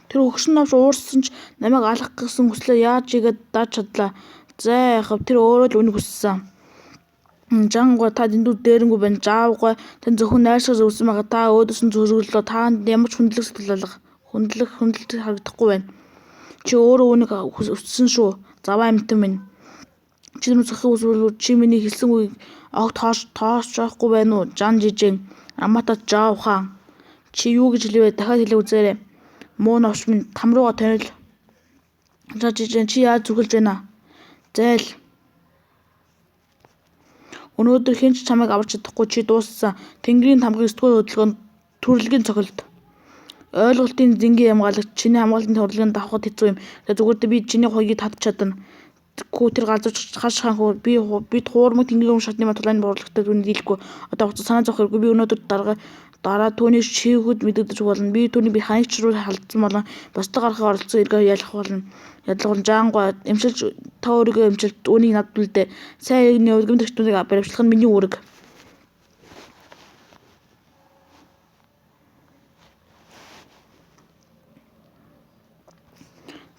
Тэр хөгшин навч уурсан ч намайг алах гэсэн хүслээ яаж игээд даж чадлаа. За яхав тэр өөрөө л үнийг хүссэн. Жанга та дэндүү дээрэнгүй байна. Жаавга тань зөвхөн найрсгаж өвсөн байгаа. Та өөдөөс нь зөвшөөрлөө. Таанд ямар ч хүндлэх сэтгэл алга. Хүндлэлт харагдахгүй байна. Чи өөрөө үнийг хүссэн шүү. Заваа амтан минь. Чи нүц захих үзвэл чи миний хэлсэн үгийг огт тоосчихгүй байна уу? Жан жижиг. Аматад жаав хаан. Чи юу гэж хэлвэ? Дахиад хэлээ үзээрэй. Муу навч минь там руугаа тонил. Жан жижиг чи яаж зүгэлж байна? Зайл. Өнөөдөр хэн ч чамайг аварч чадахгүй чи дууссан. Тэнгэрийн тамгын 9-р хөдөлгөөнд төрөлгийн цохилт. Ойлголтын зингийн хамгаалагч чиний хамгаалтын хөдөлгөөнд давхад хэцүү юм. Зүгээр би чиний хуйгийг татж чадна. Гүү тэр газарч хаш хаанхуу бид хуурмаг тэнгэрийн шатны матулааны борлоготой түүний дийлэхгүй. Одоо хугацаа санаа зовх хэрэггүй. Би өнөөдөр дараа түүний шийгүүд мэдэгдэж болно. Би түүний ханигч руу халдсан болон бусдад гарахын оролцсон эргээ ялах болно. Ядлал Жаангой эмчилж та өөрийгөө эмчилж үүнийг надад үлдээ. Сайн иргэний өргөмдөгчдүүдийг баримтлах нь миний үүрэг.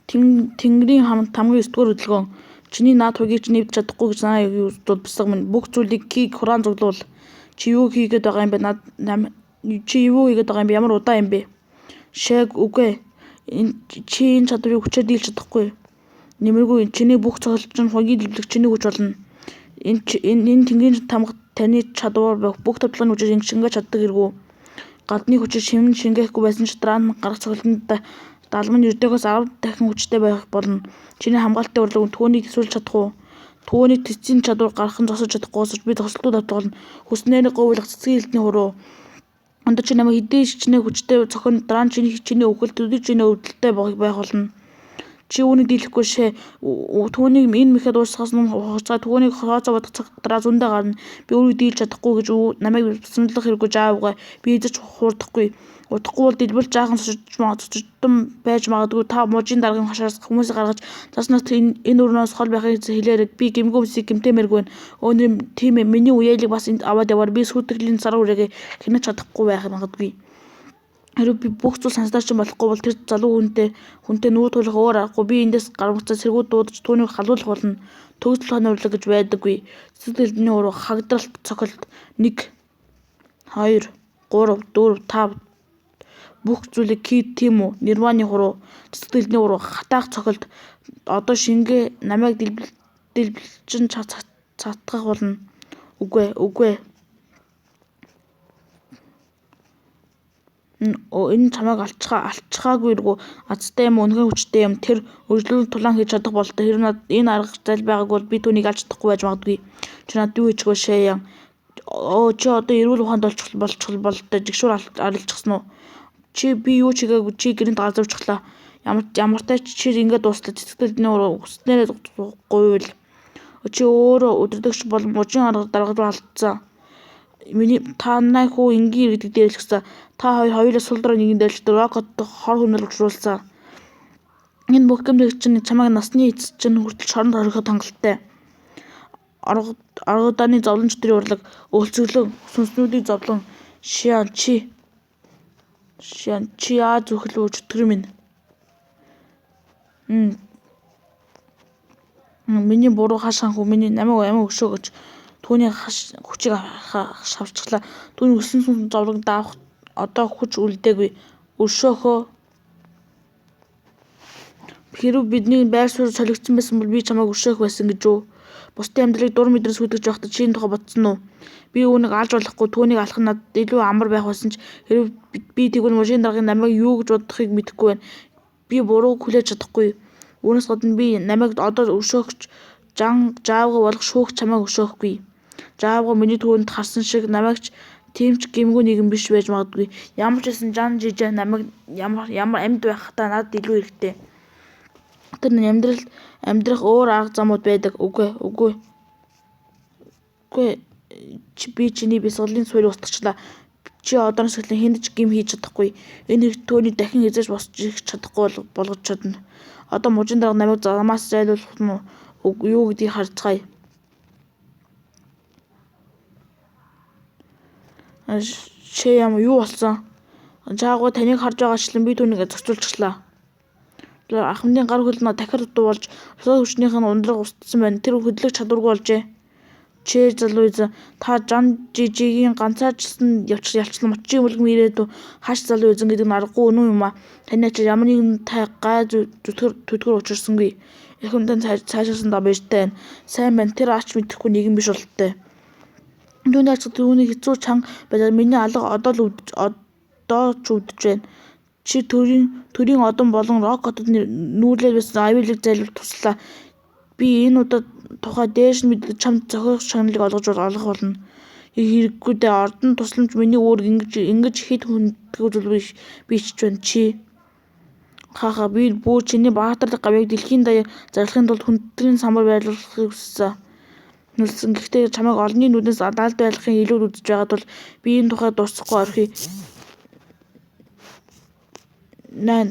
Тэнгэрийн тамгын 9-р хөдөлгөөн. Чиний наад хуйгийг ч нэвдэж чадахгүй гэж санаа юуздууд бисаг минь. Бүх зүйлийг хураан зуглуул. Чи юу хийгээд байгаа юм бэ? Чи юу хийгээд байгаа юм бэ? Ямар удаа юм бэ? Шэг үгүй. Чи энэ чадварыг хүчээр дийлж чадахгүй. Нэмэргүй чиний бүх цохилт чинь хуйгийг дэлбэлэх чиний хүч болно. Энэ тэнгэрийн тамга таны чадвар бүх тавталгааны хүчээр шингээж чаддаг хэрэггүй. Гадны хүчээр шингээхгүй байсан ч дараа нь гарах цохилтонд далмын ердөөгөөс 10 дахин хүчтэй байх болно. Чиний хамгаалтын урлагт түүнийг төсөөлж чадах уу? Түүнийг тэцгийн чадвар гарах нь зогсож чадахгүйс би тосолтууд автуулна. Хүснээр говьлох цэцгийн элдний хуруу. Өндөр чи намайг хэдий чиний хүчтэй цохин дараа нь чиний өвгөлт төдий чиний өвдөлттэй байх болно. Чи үүнийг дийлэхгүй шээ. Түүнийг энэ мэхэд уусгаас нь хугацаа түүнийг хооцоо бодох цаг дараа зөндөө гарна. Би үүнийг дийлж чадахгүй гэж намайг сануулгах хэрэггүй Жаавга. Би эзэж хуурдахгүй. Удахгүй бол дэлбэл жаахан цочтон байж магадгүй. Та мужийн даргын хашаас хүмүүсийг гаргаж заснаас энэ өрнөөс хол байхыг хэлээрэй. Би гимгүү хүмүүсийг гэмтэмээргүй байна. Өнөр тийм ээ миний үеэлийг бас энд аваад яваар. Би сүйтгэлийн сар үрээгээ хянаж чадахгүй байх магадгүй. Хэрвээ би бүх зүйл санснаар ч болохгүй бол тэр залуу хүнтэй нүүр тулах өөр аргагүй. Би эндээс гармагцаа сэргүүд дуудаж түүнийг халуулах болно. Төгс толгойн урлаг гэж байдаггүй. Цэцэг элдний уруу хагдралт цохилт 1 2 3 4 5 бүх зүйлийг тийм үү? Нирваны хуруу, цэцэг элдний уруу хатаах цохилт одоо шингээ намайг дэлбэлчин цатгах болно. Үгүй. Энэ чамайг алчхаагүй эргүү азтай юм үнэхээр хүчтэй юм. Тэр өргөлөөлөлт тулаан хийж чадах бололтой. Хэрвээ надад энэ арга зайл байгаагүй бол би түүнийг алж чадахгүй байж магадгүй. Чи надад юу хийчихвэ шээ. Чи одоо эрүүл ухаанд болчихвол бололтой. Жигшүүр арилжчихсан уу? Би юу ч хийгээгүй. Чи гэрэнт газарвчихлаа. Ямартай чи ингээд дуслаа. Цэцэг элдний уруу хүснээрээ гуйвал. Чи өөрөө өдөрдөгч болон мужийн арга дарга руу алдсан. Танай хүү энгийн иргэдэг дээрлэгсэн. Та хоёулаа сул дорой нэгэн дээрлэгдээ рокот хор хүнээр учруулсан. Энэ бүх гэмтэг чинь чамайг насны эцэс чинь хүртэл шоронд орхиход хангалттай. Аргудааны зовлон чөтгөрийн урлаг өлцөглөн сүнснүүдийг зовлон шиан чи яаж зүхэл чөтгөр минь. Миний буруу хаш ханхүү миний намайг өгшөө гэж түүний хүчийг шавчглаа. Түүний өссөн сүнс зовлог даах одоо хүч үлдээгүй. Өршөөхөө. Хэрвээ бидний байр суурь солигдсон байсан бол би чамайг өршөөх байсан гэж үү? Бусдын амьдралыг дур мэдрээс хүлээж явахдаа чиний тухай бодсон уу? Би үүнийг алж болохгүй. Түүнийг алах нь надад илүү амар байх байсан ч хэрвээ би тэгвэл мужийн даргын намайг юу гэж бодохыг мэдэхгүй байна. Би бурууг хүлээж чадахгүй. Үүнээс гадна би намайг одоо өршөөхч Жаавга болох шүүх чамайг өршөөхгүй. Жаавга миний түүнд харсан шиг намайг ч тийм ч гэмгүй нэгэн биш байж магадгүй. Ямар ч байсан Жан жижиг намайг ямар амьд байхтаа надад илүү хэрэгтэй. Тэр амьдрах өөр арга замууд байдаг. Үгүй. Би чиний бясалгалын суурийг устгачлаа. Чи одооноос эхлэн хэнд ч гим хийж чадахгүй. Энэ хэрэг төөний дахин эзэж босч ирэх чадахгүй болгож чадна. Одоо мужийн дарга намайг замаас зайлуулах нь юу гэдгийг харцгаая. Чи юу болсон? Жаагүй таныг харж байгаачлан би түүнийг зохицуулчихлаа. Ахмадын гар хөл нь дахиад дутуу болж бусад хүчнийх нь ундраг устсан байна. Тэр хөдлөх чадваргүй болжээ. Чээ залууз та Жан Жижигийн ганцаарчсан ялчлан мочийн мөлгөм ирээдүй хааш залуу эзэн гэдэг нь аргагүй үнэн юм а. Таны ачаа ямар нэгэн тай гай зүтгэр учирсангүй. Их хүндэн цаашаасан даа баяртай байна. Сайн байна. Тэр ач мэдэхгүй нэгэн биш болттой. Түүний ачаа түүний хэцүү чанга байдлаар миний алга одоо ч өвдөж байна. Чи төрийн одон болон рок хотод нүүрлээд байсан аюулыг зайлуулж туслаа. Би энэ удаа тухай дээш нь мэдээд чамд зохиох шагналыг олгох болно. Хэрэггүй дээ. Ордон тусламж миний өөр ингэж хэд хүндгүй зүйл биш байна. Чи хааха би бүр чиний баатарлаг гавьяаг дэлхийн даяар зарлахын тулд хүндрийн самбар байрлуулахыг хүссэн. Гэхдээ чамайг олонний нүднээс алд байлгахын илүүд үзэж байгаа тул би энэ тухай дуусахгүй орхиё.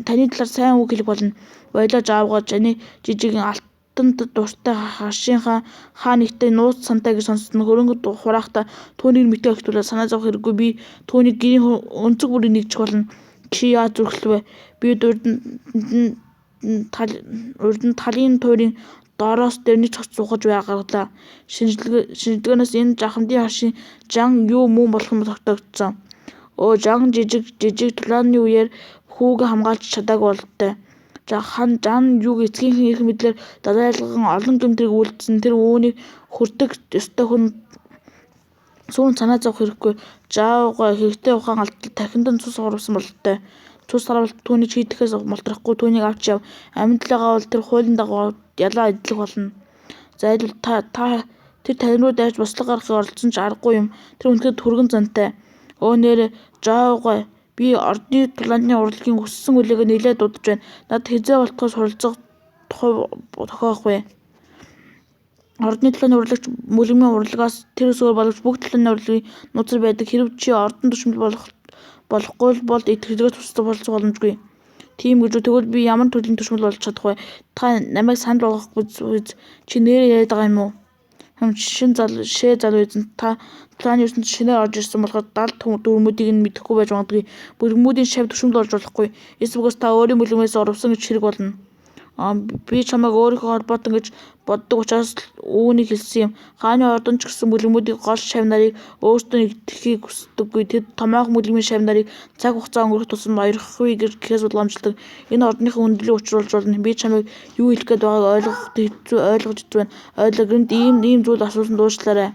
Таны талаар сайн үг хэлэх болно. Баялаа жаавгаа Жан Жижигийн алтанд дуртай хашийнхаа хаа нэгтэй нууц сантай гэж сонссон хөрөнгөд хураахта түүнийг мэтээ өгтүүлээ санаа зовох хэрэггүй. Би түүнийг гэрийн өнцөг бүрийг нэгжих болно. Чи яаж зүрхлэвэ? Би урд нь талын туурын доороос дэрний цогц суугаж гаргалаа. Шинжилгээнээс энэ жахамдын хашийн Жан юу мөн болох нь тогтогдсон. Жан Жижиг тулааны үеэр хүүгээ хамгаалж чадаагүй бололтой. Жан юг эцгийнхээ их мэдлэр дадайлган олон гэмтрийг үйлдсэн. Тэр үүнийг хүртэх ёстой хүн сүүн санаа зовох хэрэггүй. Жаавга хэрэгтэй ухаан алдтал тархинд цус оруулсан бололтой. Цус харуулт түүнийг шийдэхээс молтрахгүй түүнийг авч яв. Амьдлаагаа бол тэр хуулийн дагуу ялаа эдлэх болно. Зайлвал тэр тань руу дайрч бослог гаргахыг оролдсон ч аргагүй юм. Тэр үнэхээр түргэн зантай. Нэрэ жаавга би ордны тулааны урлагийн өссөн үлээг нэлээд дудаж байна. Над хизээ болтгоос суралцах тохиох вэ? Ордны тулааны урлагч мөлгмийн урлагаас тэр өсгөр боловч бүх тулааны урлагийн нууцар байдаг. Хэрэв чи ордон түшмэл болохгүй бол итгэрээс тусдах боломжгүй. Тийм гэж тэгвэл би ямар төрлийн түшмэл болж чадах вэ? Та намайг санал болгохгүй чи нэрээ яриад байгаа юм уу? Шээ залуу эзэн та тулааны ертөнд шинээр орж ирсэн болохоор 70 дүрмүүдийг нь мэдэхгүй байж магадгүй. Мөлгмүүдийн шавь түшмэл болж болохгүй. Эсвэл та өөрийн мөлгмөөс орвсон гэж хэрэг болно. Би чамайг өөрийнхөө холбоотон гэж боддог учраас үүнийг хэлсэн юм. Хааны ордон ч гэсэн мөлгмүүдийн гол шавь нарыг өөрсдөө нэгтгэхийг хүсдэггүй. Тэд томоохон мөлгмийн шавь нарыг цаг хугацаа өнгөрөх тусам баярхахыг гэхээс уламжладаг. Энэ ордныхаа хүндлэлийг учруулж болно. Би чамайг юу хэлэх гээд байгааг ойлгож хэцүү байна. Ойлгоо гэнэ ийм зүйл асуусан дуушлаарай.